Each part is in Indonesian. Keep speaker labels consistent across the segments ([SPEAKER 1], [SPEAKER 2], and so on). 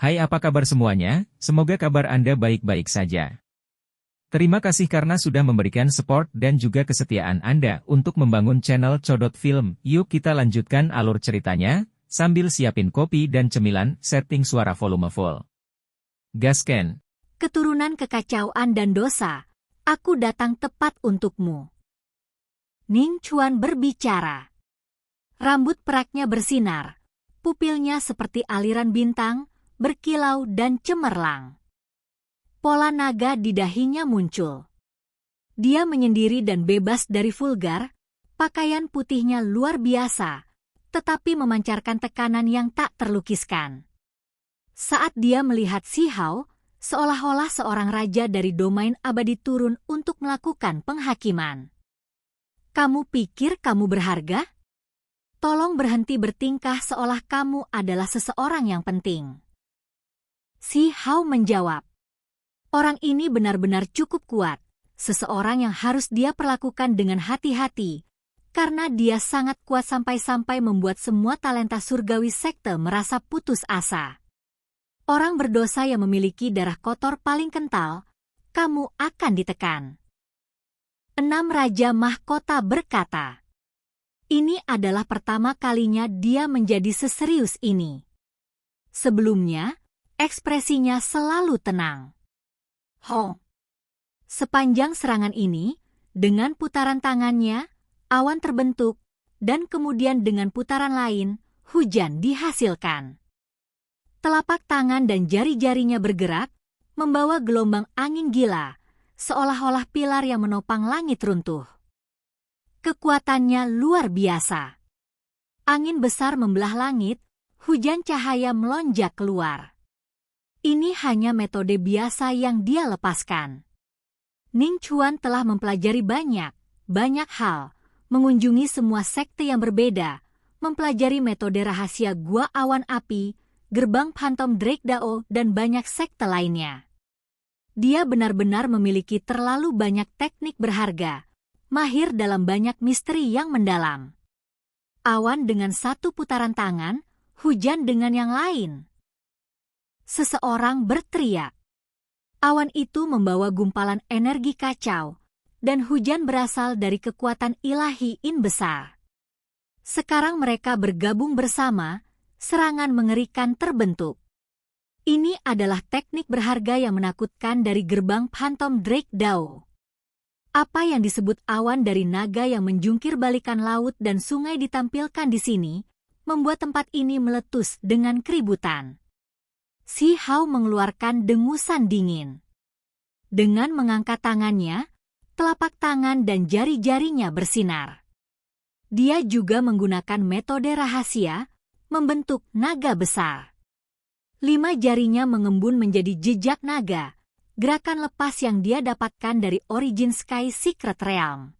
[SPEAKER 1] Hai, apa kabar semuanya? Semoga kabar Anda baik-baik saja. Terima kasih karena sudah memberikan support dan juga kesetiaan Anda untuk membangun channel Codot Film. Yuk kita lanjutkan alur ceritanya, sambil siapin kopi dan cemilan, setting suara volume full. Gasken.
[SPEAKER 2] Keturunan kekacauan dan dosa, aku datang tepat untukmu. Ning Chuan berbicara. Rambut peraknya bersinar, pupilnya seperti aliran bintang, berkilau dan cemerlang. Pola naga di dahinya muncul. Dia menyendiri dan bebas dari vulgar, pakaian putihnya luar biasa, tetapi memancarkan tekanan yang tak terlukiskan. Saat dia melihat Si Hao, seolah-olah seorang raja dari domain abadi turun untuk melakukan penghakiman. Kamu pikir kamu berharga? Tolong berhenti bertingkah seolah kamu adalah seseorang yang penting. Si Hao menjawab. Orang ini benar-benar cukup kuat, seseorang yang harus dia perlakukan dengan hati-hati, karena dia sangat kuat sampai-sampai membuat semua talenta surgawi sekte merasa putus asa. Orang berdosa yang memiliki darah kotor paling kental, kamu akan ditekan. 6 Raja Mahkota berkata. Ini adalah pertama kalinya dia menjadi seserius ini. Sebelumnya, ekspresinya selalu tenang. Sepanjang serangan ini, dengan putaran tangannya, awan terbentuk, dan kemudian dengan putaran lain, hujan dihasilkan. Telapak tangan dan jari-jarinya bergerak, membawa gelombang angin gila, seolah-olah pilar yang menopang langit runtuh. Kekuatannya luar biasa. Angin besar membelah langit, hujan cahaya melonjak keluar. Ini hanya metode biasa yang dia lepaskan. Ning Chuan telah mempelajari banyak hal, mengunjungi semua sekte yang berbeda, mempelajari metode rahasia Gua Awan Api, gerbang Phantom Drake Dao, dan banyak sekte lainnya. Dia benar-benar memiliki terlalu banyak teknik berharga, mahir dalam banyak misteri yang mendalam. Awan dengan satu putaran tangan, hujan dengan yang lain. Seseorang berteriak. Awan itu membawa gumpalan energi kacau, dan hujan berasal dari kekuatan ilahi In besar. Sekarang mereka bergabung bersama, serangan mengerikan terbentuk. Ini adalah teknik berharga yang menakutkan dari gerbang Phantom Drake Dao. Apa yang disebut awan dari naga yang menjungkir balikan laut dan sungai ditampilkan di sini, membuat tempat ini meletus dengan keributan. Si Hao mengeluarkan dengusan dingin. Dengan mengangkat tangannya, telapak tangan dan jari-jarinya bersinar. Dia juga menggunakan metode rahasia, membentuk naga besar. 5 jarinya mengembun menjadi jejak naga, gerakan lepas yang dia dapatkan dari Origin Sky Secret Realm.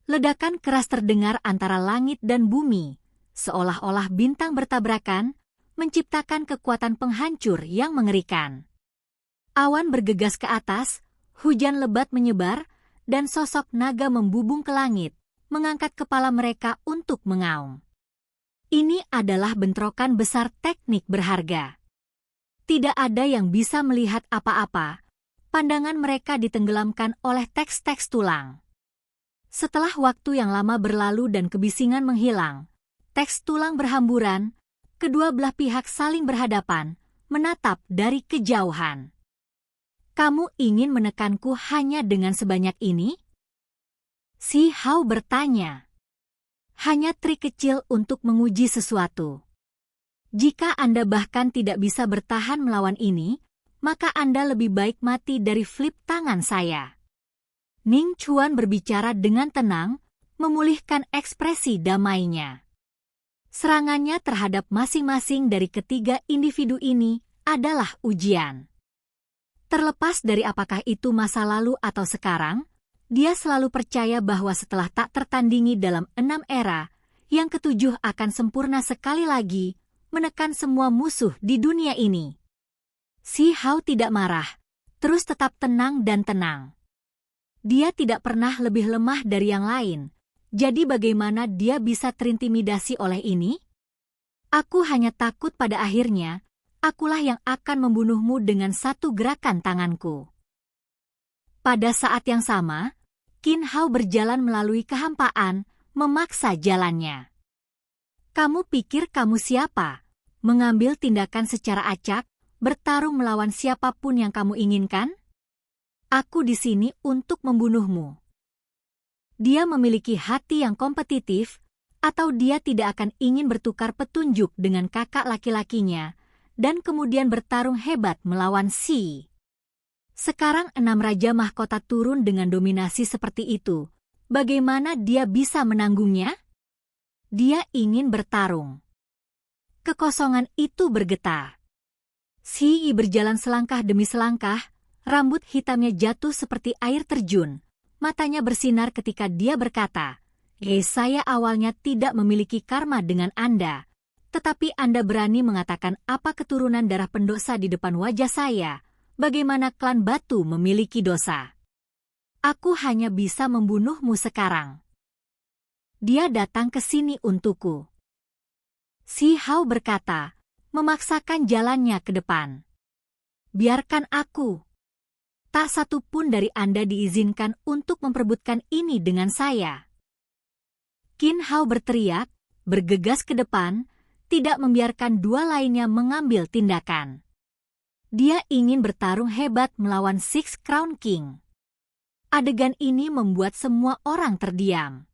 [SPEAKER 2] Ledakan keras terdengar antara langit dan bumi, seolah-olah bintang bertabrakan, menciptakan kekuatan penghancur yang mengerikan. Awan bergegas ke atas, hujan lebat menyebar, dan sosok naga membubung ke langit, mengangkat kepala mereka untuk mengaum. Ini adalah bentrokan besar teknik berharga. Tidak ada yang bisa melihat apa-apa, pandangan mereka ditenggelamkan oleh teks-teks tulang. Setelah waktu yang lama berlalu dan kebisingan menghilang, teks tulang berhamburan, kedua belah pihak saling berhadapan, menatap dari kejauhan. Kamu ingin menekanku hanya dengan sebanyak ini? Si Hao bertanya. Hanya trik kecil untuk menguji sesuatu. Jika Anda bahkan tidak bisa bertahan melawan ini, maka Anda lebih baik mati dari flip tangan saya. Ning Chuan berbicara dengan tenang, memulihkan ekspresi damainya. Serangannya terhadap masing-masing dari ketiga individu ini adalah ujian. Terlepas dari apakah itu masa lalu atau sekarang, dia selalu percaya bahwa setelah tak tertandingi dalam 6 era, yang ketujuh akan sempurna sekali lagi, menekan semua musuh di dunia ini. Si Hao tidak marah, terus tetap tenang dan tenang. Dia tidak pernah lebih lemah dari yang lain, jadi bagaimana dia bisa terintimidasi oleh ini? Aku hanya takut pada akhirnya, akulah yang akan membunuhmu dengan satu gerakan tanganku. Pada saat yang sama, Qin Hao berjalan melalui kehampaan, memaksa jalannya. Kamu pikir kamu siapa? Mengambil tindakan secara acak, bertarung melawan siapapun yang kamu inginkan? Aku di sini untuk membunuhmu. Dia memiliki hati yang kompetitif, atau dia tidak akan ingin bertukar petunjuk dengan kakak laki-lakinya, dan kemudian bertarung hebat melawan Si. Sekarang 6 Raja Mahkota turun dengan dominasi seperti itu. Bagaimana dia bisa menanggungnya? Dia ingin bertarung. Kekosongan itu bergetar. Si berjalan selangkah demi selangkah, rambut hitamnya jatuh seperti air terjun. Matanya bersinar ketika dia berkata, saya awalnya tidak memiliki karma dengan Anda, tetapi Anda berani mengatakan apa keturunan darah pendosa di depan wajah saya. Bagaimana klan batu memiliki dosa? Aku hanya bisa membunuhmu sekarang. Dia datang ke sini untukku. Si Hao berkata, memaksakan jalannya ke depan. Biarkan aku. Tak satu pun dari Anda diizinkan untuk memperebutkan ini dengan saya. Qin Hao berteriak, bergegas ke depan, tidak membiarkan dua lainnya mengambil tindakan. Dia ingin bertarung hebat melawan Six Crown King. Adegan ini membuat semua orang terdiam.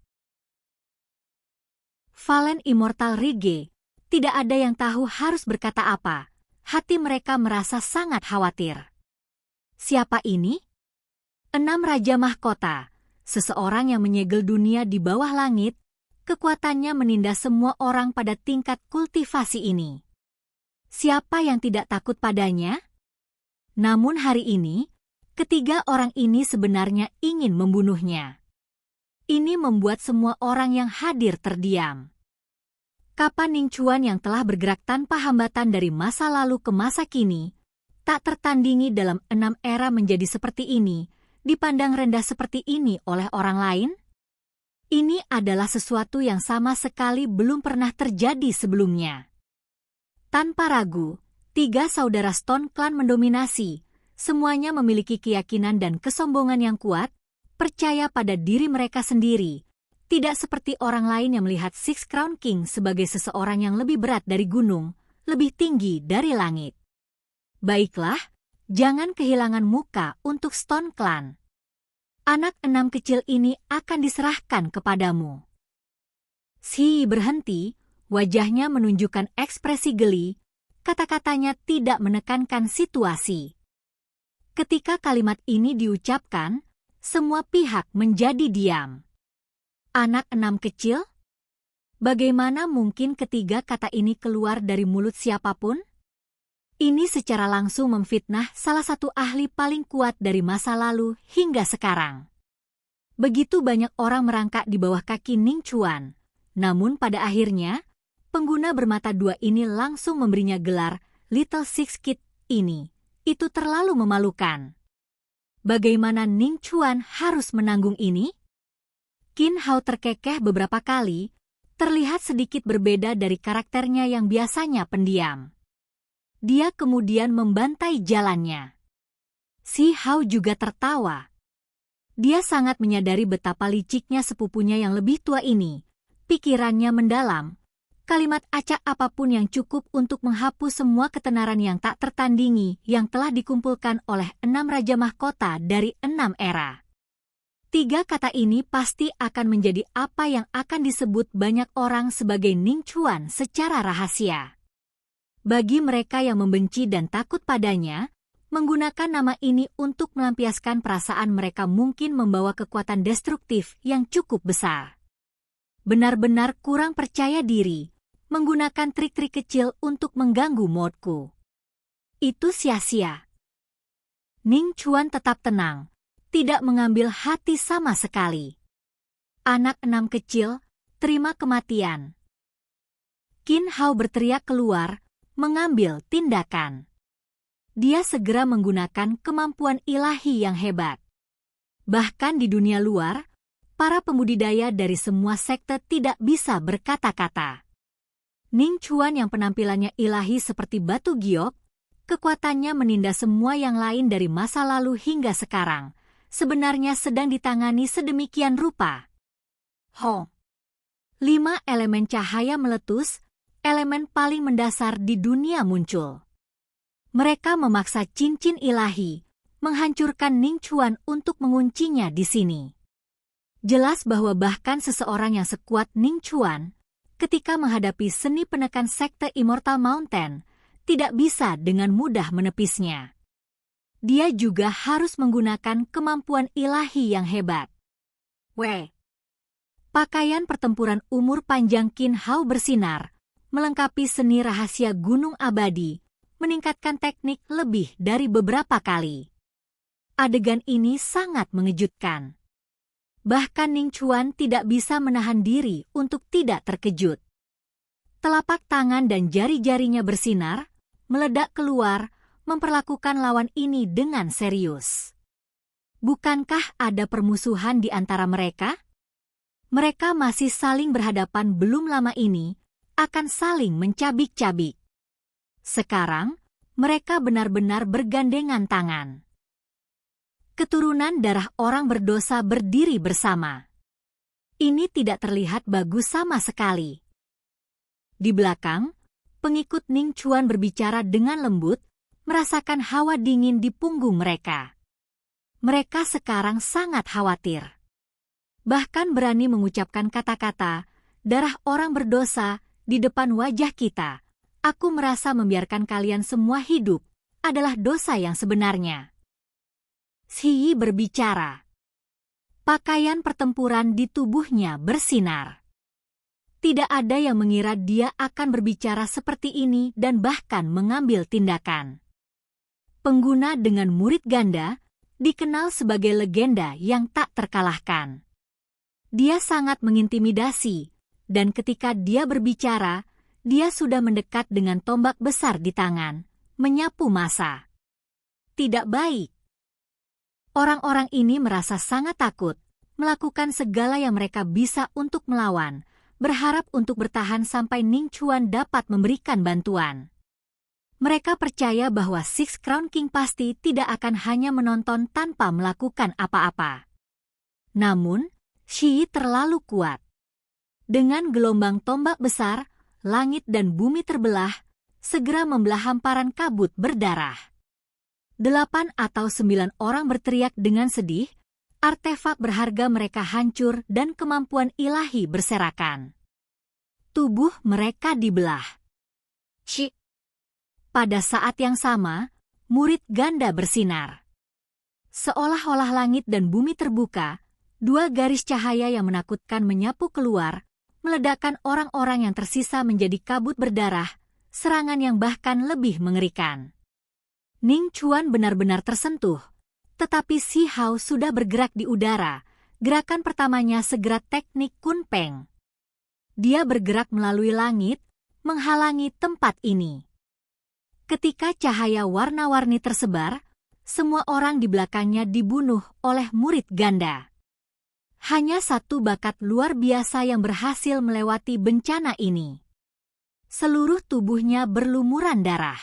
[SPEAKER 2] Valen Immortal Rige, tidak ada yang tahu harus berkata apa. Hati mereka merasa sangat khawatir. Siapa ini? 6 Raja Mahkota, seseorang yang menyegel dunia di bawah langit, kekuatannya menindas semua orang pada tingkat kultivasi ini. Siapa yang tidak takut padanya? Namun hari ini, ketiga orang ini sebenarnya ingin membunuhnya. Ini membuat semua orang yang hadir terdiam. Kapan Ning Chuan yang telah bergerak tanpa hambatan dari masa lalu ke masa kini, tak tertandingi dalam 6 era menjadi seperti ini, dipandang rendah seperti ini oleh orang lain? Ini adalah sesuatu yang sama sekali belum pernah terjadi sebelumnya. Tanpa ragu, 3 saudara Stone Clan mendominasi, semuanya memiliki keyakinan dan kesombongan yang kuat, percaya pada diri mereka sendiri, tidak seperti orang lain yang melihat Six Crown King sebagai seseorang yang lebih berat dari gunung, lebih tinggi dari langit. Baiklah, jangan kehilangan muka untuk Stone Clan. Anak 6 kecil ini akan diserahkan kepadamu. Si berhenti, wajahnya menunjukkan ekspresi geli, kata-katanya tidak menekankan situasi. Ketika kalimat ini diucapkan, semua pihak menjadi diam. Anak 6 kecil? Bagaimana mungkin ketiga kata ini keluar dari mulut siapapun? Ini secara langsung memfitnah salah satu ahli paling kuat dari masa lalu hingga sekarang. Begitu banyak orang merangkak di bawah kaki Ning Chuan, namun pada akhirnya, pengguna bermata dua ini langsung memberinya gelar Little Six Kid ini. Itu terlalu memalukan. Bagaimana Ning Chuan harus menanggung ini? Qin Hao terkekeh beberapa kali, terlihat sedikit berbeda dari karakternya yang biasanya pendiam. Dia kemudian membantai jalannya. Si Hao juga tertawa. Dia sangat menyadari betapa liciknya sepupunya yang lebih tua ini. Pikirannya mendalam. Kalimat acak apapun yang cukup untuk menghapus semua ketenaran yang tak tertandingi yang telah dikumpulkan oleh 6 Raja Mahkota dari 6 era. 3 kata ini pasti akan menjadi apa yang akan disebut banyak orang sebagai Ning Chuan secara rahasia. Bagi mereka yang membenci dan takut padanya, menggunakan nama ini untuk melampiaskan perasaan mereka mungkin membawa kekuatan destruktif yang cukup besar. Benar-benar kurang percaya diri, menggunakan trik-trik kecil untuk mengganggu modku. Itu sia-sia. Ning Chuan tetap tenang, tidak mengambil hati sama sekali. Anak 6 kecil, terima kematian. Qin Hao berteriak keluar, mengambil tindakan. Dia segera menggunakan kemampuan ilahi yang hebat. Bahkan di dunia luar, para pembudidaya dari semua sekte tidak bisa berkata-kata. Ning Chuan yang penampilannya ilahi seperti batu giok, kekuatannya menindas semua yang lain dari masa lalu hingga sekarang, sebenarnya sedang ditangani sedemikian rupa. Ho! 5 elemen cahaya meletus, elemen paling mendasar di dunia muncul. Mereka memaksa cincin ilahi, menghancurkan Ning Chuan untuk menguncinya di sini. Jelas bahwa bahkan seseorang yang sekuat Ning Chuan, ketika menghadapi seni penekan sekte Immortal Mountain, tidak bisa dengan mudah menepisnya. Dia juga harus menggunakan kemampuan ilahi yang hebat. Pakaian pertempuran umur panjang Qin Hao bersinar, melengkapi seni rahasia gunung abadi, meningkatkan teknik lebih dari beberapa kali. Adegan ini sangat mengejutkan. Bahkan Ning Chuan tidak bisa menahan diri untuk tidak terkejut. Telapak tangan dan jari-jarinya bersinar, meledak keluar, memperlakukan lawan ini dengan serius. Bukankah ada permusuhan di antara mereka? Mereka masih saling berhadapan belum lama ini, akan saling mencabik-cabik. Sekarang, mereka benar-benar bergandengan tangan. Keturunan darah orang berdosa berdiri bersama. Ini tidak terlihat bagus sama sekali. Di belakang, pengikut Ning Chuan berbicara dengan lembut, merasakan hawa dingin di punggung mereka. Mereka sekarang sangat khawatir. Bahkan berani mengucapkan kata-kata, darah orang berdosa, di depan wajah kita. Aku merasa membiarkan kalian semua hidup, adalah dosa yang sebenarnya. Xi Yi berbicara. Pakaian pertempuran di tubuhnya bersinar. Tidak ada yang mengira dia akan berbicara seperti ini dan bahkan mengambil tindakan. Pengguna dengan murid ganda, dikenal sebagai legenda yang tak terkalahkan. Dia sangat mengintimidasi, dan ketika dia berbicara, dia sudah mendekat dengan tombak besar di tangan, menyapu massa. Tidak baik. Orang-orang ini merasa sangat takut, melakukan segala yang mereka bisa untuk melawan, berharap untuk bertahan sampai Ning Chuan dapat memberikan bantuan. Mereka percaya bahwa Six Crown King pasti tidak akan hanya menonton tanpa melakukan apa-apa. Namun, Xi Yi terlalu kuat. Dengan gelombang tombak besar, langit dan bumi terbelah, segera membelah hamparan kabut berdarah. 8 atau 9 orang berteriak dengan sedih, artefak berharga mereka hancur dan kemampuan ilahi berserakan. Tubuh mereka dibelah. Pada saat yang sama, murid ganda bersinar. Seolah-olah langit dan bumi terbuka, 2 garis cahaya yang menakutkan menyapu keluar, meledakkan orang-orang yang tersisa menjadi kabut berdarah, serangan yang bahkan lebih mengerikan. Ning Chuan benar-benar tersentuh, tetapi Xi Hao sudah bergerak di udara. Gerakan pertamanya segera teknik Kun Peng. Dia bergerak melalui langit, menghalangi tempat ini. Ketika cahaya warna-warni tersebar, semua orang di belakangnya dibunuh oleh murid ganda. Hanya satu bakat luar biasa yang berhasil melewati bencana ini. Seluruh tubuhnya berlumuran darah.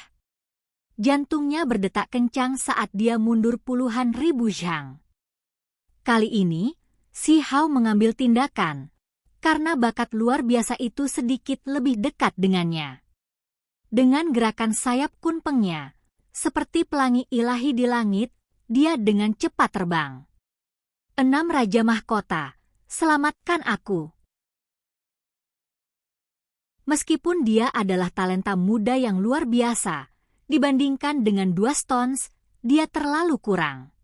[SPEAKER 2] Jantungnya berdetak kencang saat dia mundur puluhan ribu zhang. Kali ini, Xi Hao mengambil tindakan, karena bakat luar biasa itu sedikit lebih dekat dengannya. Dengan gerakan sayap Kun Pengnya, seperti pelangi ilahi di langit, dia dengan cepat terbang. 6 Raja Mahkota, selamatkan aku. Meskipun dia adalah talenta muda yang luar biasa, dibandingkan dengan 2 Stones, dia terlalu kurang.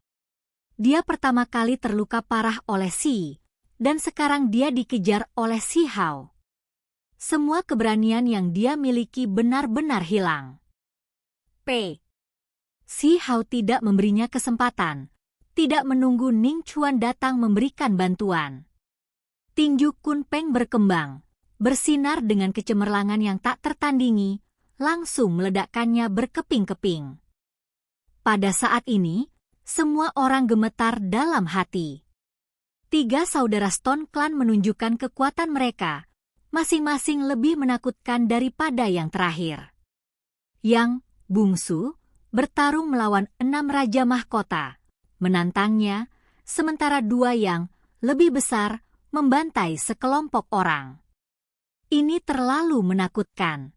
[SPEAKER 2] Dia pertama kali terluka parah oleh Xi, dan sekarang dia dikejar oleh Xi Hao. Semua keberanian yang dia miliki benar-benar hilang. Xi Hao tidak memberinya kesempatan, tidak menunggu Ning Chuan datang memberikan bantuan. Tinju Kun Peng berkembang, bersinar dengan kecemerlangan yang tak tertandingi, langsung meledakkannya berkeping-keping. Pada saat ini, semua orang gemetar dalam hati. 3 saudara Stone Clan menunjukkan kekuatan mereka, masing-masing lebih menakutkan daripada yang terakhir. Yang bungsu bertarung melawan 6 raja mahkota, menantangnya, sementara 2 yang lebih besar membantai sekelompok orang. Ini terlalu menakutkan.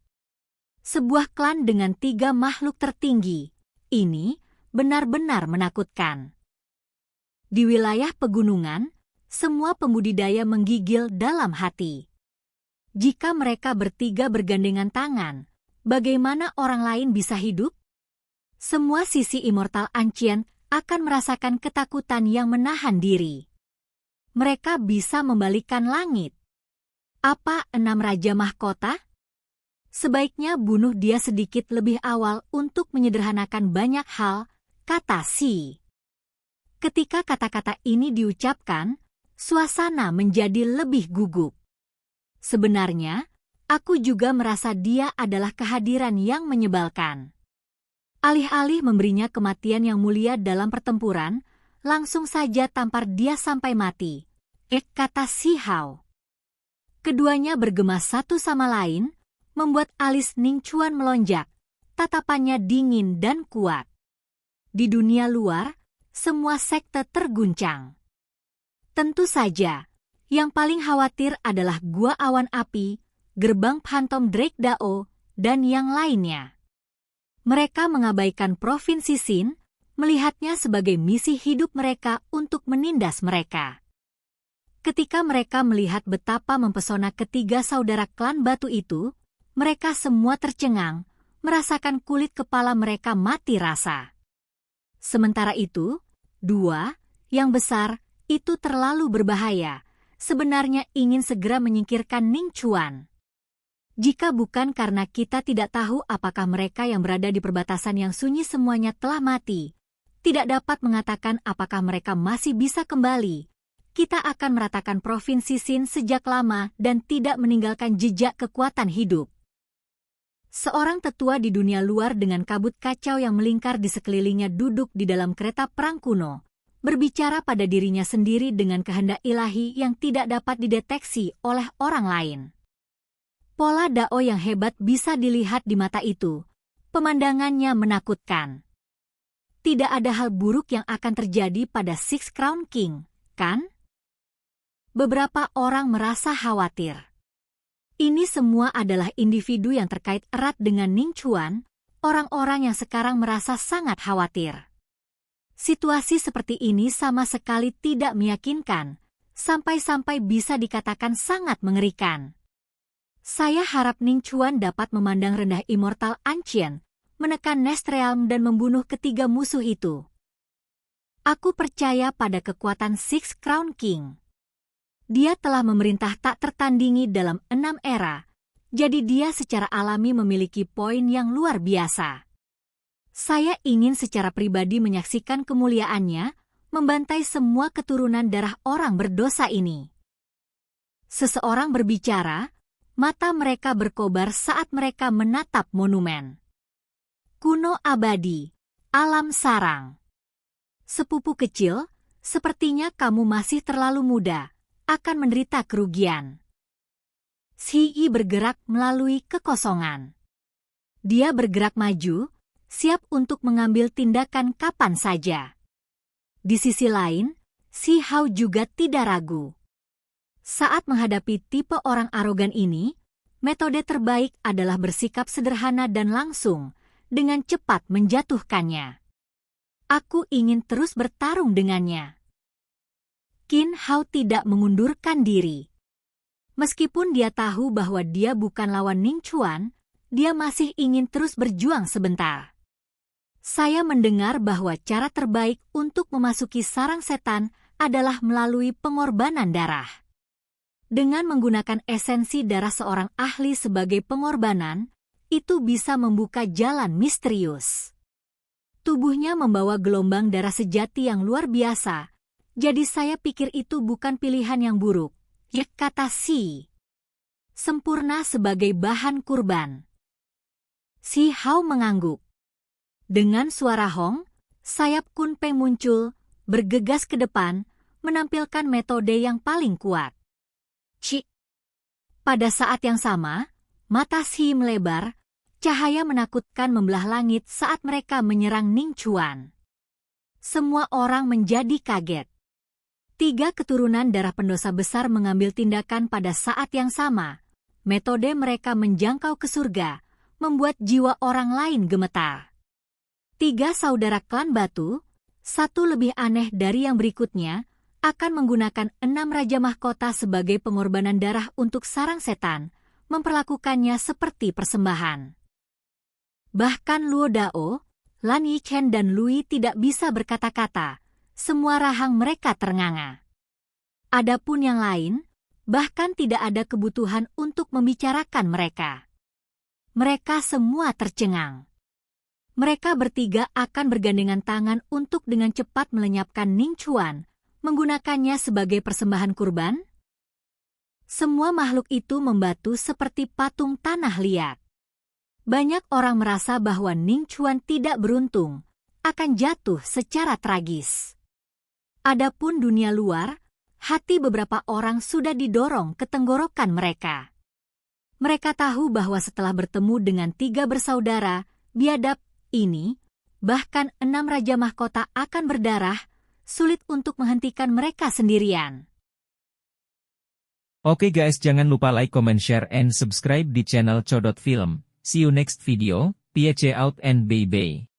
[SPEAKER 2] Sebuah klan dengan 3 makhluk tertinggi, ini benar-benar menakutkan. Di wilayah pegunungan, semua pembudidaya menggigil dalam hati. Jika mereka bertiga bergandengan tangan, bagaimana orang lain bisa hidup? Semua sisi Immortal Ancient akan merasakan ketakutan yang menahan diri. Mereka bisa membalikkan langit. Apa 6 raja mahkota? Sebaiknya bunuh dia sedikit lebih awal untuk menyederhanakan banyak hal, kata Si. Ketika kata-kata ini diucapkan, suasana menjadi lebih gugup. Sebenarnya, aku juga merasa dia adalah kehadiran yang menyebalkan. Alih-alih memberinya kematian yang mulia dalam pertempuran, langsung saja tampar dia sampai mati, kata Si Hao. Keduanya bergema satu sama lain, membuat alis Ning Chuan melonjak, tatapannya dingin dan kuat. Di dunia luar, semua sekte terguncang. Tentu saja, yang paling khawatir adalah Gua Awan Api, Gerbang Phantom Drake Dao, dan yang lainnya. Mereka mengabaikan Provinsi Xin, melihatnya sebagai misi hidup mereka untuk menindas mereka. Ketika mereka melihat betapa mempesona ketiga saudara klan batu itu, mereka semua tercengang, merasakan kulit kepala mereka mati rasa. Sementara itu, 2, yang besar, itu terlalu berbahaya, sebenarnya ingin segera menyingkirkan Ning Chuan. Jika bukan karena kita tidak tahu apakah mereka yang berada di perbatasan yang sunyi semuanya telah mati, tidak dapat mengatakan apakah mereka masih bisa kembali, kita akan meratakan Provinsi Xin sejak lama dan tidak meninggalkan jejak kekuatan hidup. Seorang tetua di dunia luar dengan kabut kacau yang melingkar di sekelilingnya duduk di dalam kereta perang kuno, berbicara pada dirinya sendiri dengan kehendak ilahi yang tidak dapat dideteksi oleh orang lain. Pola Dao yang hebat bisa dilihat di mata itu, pemandangannya menakutkan. Tidak ada hal buruk yang akan terjadi pada Six Crown King, kan? Beberapa orang merasa khawatir. Ini semua adalah individu yang terkait erat dengan Ning Chuan, orang-orang yang sekarang merasa sangat khawatir. Situasi seperti ini sama sekali tidak meyakinkan, sampai-sampai bisa dikatakan sangat mengerikan. Saya harap Ning Chuan dapat memandang rendah Immortal Ancient, menekan Nest Realm dan membunuh ketiga musuh itu. Aku percaya pada kekuatan Six Crown King. Dia telah memerintah tak tertandingi dalam 6 era, jadi dia secara alami memiliki poin yang luar biasa. Saya ingin secara pribadi menyaksikan kemuliaannya, membantai semua keturunan darah orang berdosa ini. Seseorang berbicara, mata mereka berkobar saat mereka menatap monumen. Kuno abadi, alam sarang. Sepupu kecil, sepertinya kamu masih terlalu muda, akan menderita kerugian. Xi bergerak melalui kekosongan. Dia bergerak maju, siap untuk mengambil tindakan kapan saja. Di sisi lain, Xi Hao juga tidak ragu. Saat menghadapi tipe orang arogan ini, metode terbaik adalah bersikap sederhana dan langsung, dengan cepat menjatuhkannya. Aku ingin terus bertarung dengannya. Qin Hao tidak mengundurkan diri. Meskipun dia tahu bahwa dia bukan lawan Ning Chuan, dia masih ingin terus berjuang sebentar. Saya mendengar bahwa cara terbaik untuk memasuki sarang setan adalah melalui pengorbanan darah. Dengan menggunakan esensi darah seorang ahli sebagai pengorbanan, itu bisa membuka jalan misterius. Tubuhnya membawa gelombang darah sejati yang luar biasa, jadi saya pikir itu bukan pilihan yang buruk, kata Si. Sempurna sebagai bahan kurban. Xi Hao mengangguk. Dengan suara hong, sayap Kun Peng muncul, bergegas ke depan, menampilkan metode yang paling kuat. Ci. Pada saat yang sama, mata Shi melebar, cahaya menakutkan membelah langit saat mereka menyerang Ning Chuan. Semua orang menjadi kaget. 3 keturunan darah pendosa besar mengambil tindakan pada saat yang sama. Metode mereka menjangkau ke surga, membuat jiwa orang lain gemetar. 3 saudara klan batu, satu lebih aneh dari yang berikutnya, akan menggunakan 6 raja mahkota sebagai pengorbanan darah untuk sarang setan, memperlakukannya seperti persembahan. Bahkan Luo Dao, Lan Yichen dan Lui tidak bisa berkata-kata, semua rahang mereka ternganga. Adapun yang lain, bahkan tidak ada kebutuhan untuk membicarakan mereka. Mereka semua tercengang. Mereka bertiga akan bergandengan tangan untuk dengan cepat melenyapkan Ning Chuan, menggunakannya sebagai persembahan kurban? Semua makhluk itu membatu seperti patung tanah liat. Banyak orang merasa bahwa Ning Chuan tidak beruntung, akan jatuh secara tragis. Adapun dunia luar, hati beberapa orang sudah didorong ke tenggorokan mereka. Mereka tahu bahwa setelah bertemu dengan 3 bersaudara, biadab ini, bahkan 6 raja mahkota akan berdarah, sulit untuk menghentikan mereka sendirian.
[SPEAKER 1] Oke guys, jangan lupa like, comment, share, and subscribe di channel Codot Film. See you next video, peace out and bye-bye.